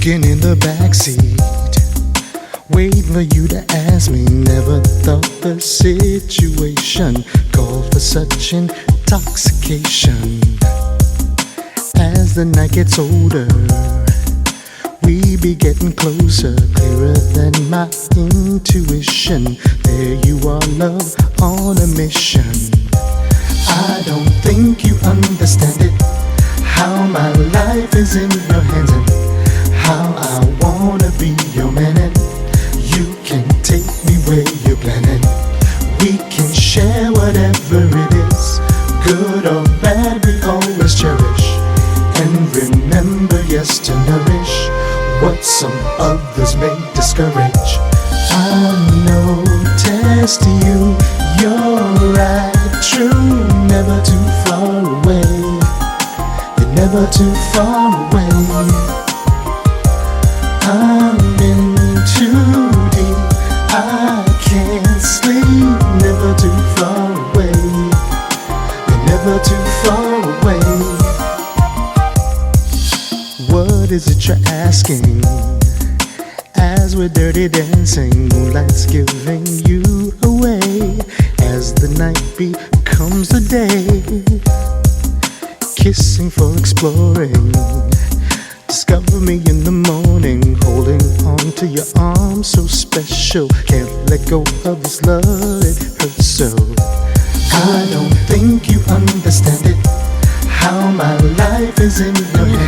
Smoking in the backseat, waiting for you to ask me. Never thought the situation called for such intoxication. As the night gets older, we be getting closer, clearer than my intuition. There you are, love on a mission. I don't think you understand it, how my life is in your hands and how I wanna be your man. And you can take me where you're planning. We can share whatever it is, good or bad, we always cherish. And remember, yes, to nourish what some others may discourage. I noticed you, you're right, true, never too far away. You're never too far away. I'm in too deep, I can't sleep. Never too far away. You're never too far away. What is it you're asking? As we're dirty dancing, moonlight's giving you away. As the night becomes the day, kissing for exploring. Discover me in the morning, holding on to your arms so special. Can't let go of this love, it hurts so. I don't think you understand it, how my life is in your hands